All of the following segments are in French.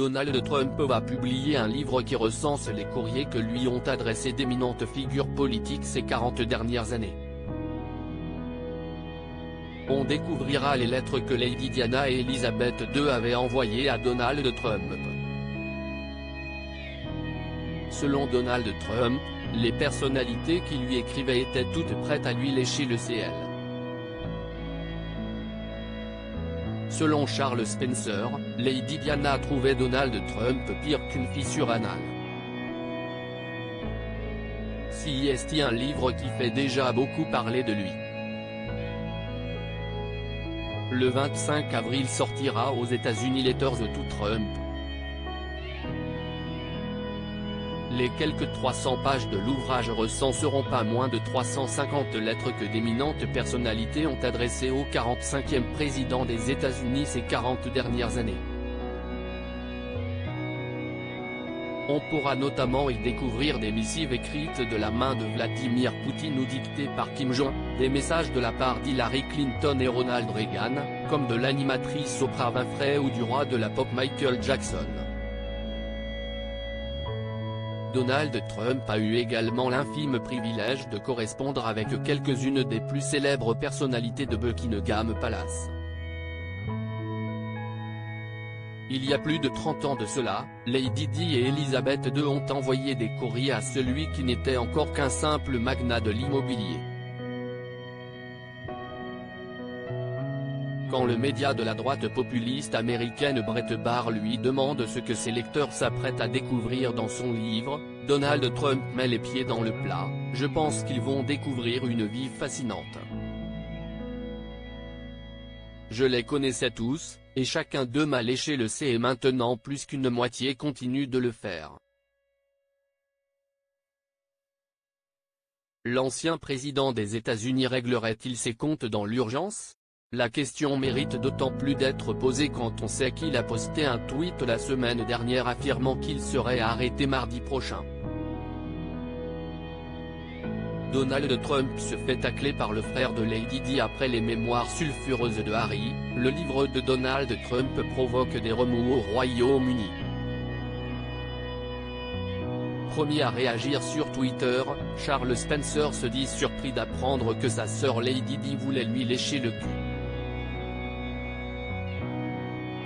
Donald Trump va publier un livre qui recense les courriers que lui ont adressés d'éminentes figures politiques ces 40 dernières années. On découvrira les lettres que Lady Diana et Elizabeth II avaient envoyées à Donald Trump. Selon Donald Trump, les personnalités qui lui écrivaient étaient toutes prêtes à lui lécher le CL. Selon Charles Spencer, Lady Diana trouvait Donald Trump pire qu'une fissure anale. Si est un livre qui fait déjà beaucoup parler de lui. Le 25 avril sortira aux États-Unis Letters to Trump. Les quelques 300 pages de l'ouvrage recenseront pas moins de 350 lettres que d'éminentes personnalités ont adressées au 45e président des États-Unis ces 40 dernières années. On pourra notamment y découvrir des missives écrites de la main de Vladimir Poutine ou dictées par Kim Jong, des messages de la part d'Hillary Clinton et Ronald Reagan, comme de l'animatrice Oprah Winfrey ou du roi de la pop Michael Jackson. Donald Trump a eu également l'infime privilège de correspondre avec quelques-unes des plus célèbres personnalités de Buckingham Palace. Il y a plus de 30 ans de cela, Lady Di et Elizabeth II ont envoyé des courriers à celui qui n'était encore qu'un simple magnat de l'immobilier. Quand le média de la droite populiste américaine Breitbart lui demande ce que ses lecteurs s'apprêtent à découvrir dans son livre, Donald Trump met les pieds dans le plat: « Je pense qu'ils vont découvrir une vie fascinante. Je les connaissais tous, et chacun d'eux m'a léché le C et maintenant plus qu'une moitié continue de le faire. » L'ancien président des États-Unis réglerait-il ses comptes dans l'urgence? La question mérite d'autant plus d'être posée quand on sait qu'il a posté un tweet la semaine dernière affirmant qu'il serait arrêté mardi prochain. Donald Trump se fait tacler par le frère de Lady Di après les mémoires sulfureuses de Harry. Le livre de Donald Trump provoque des remous au Royaume-Uni. Premier à réagir sur Twitter, Charles Spencer se dit surpris d'apprendre que sa sœur Lady Di voulait lui lécher le cul.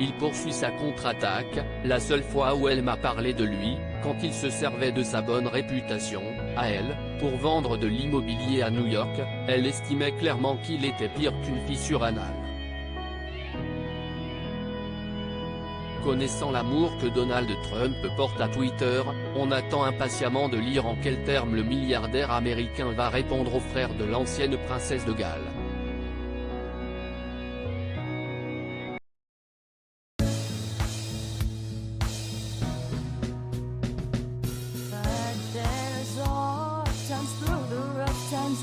Il poursuit sa contre-attaque: « La seule fois où elle m'a parlé de lui, quand il se servait de sa bonne réputation, à elle, pour vendre de l'immobilier à New York, elle estimait clairement qu'il était pire qu'une fissure anale. » Connaissant l'amour que Donald Trump porte à Twitter, on attend impatiemment de lire en quels termes le milliardaire américain va répondre aux frères de l'ancienne princesse de Galles. Through the rough times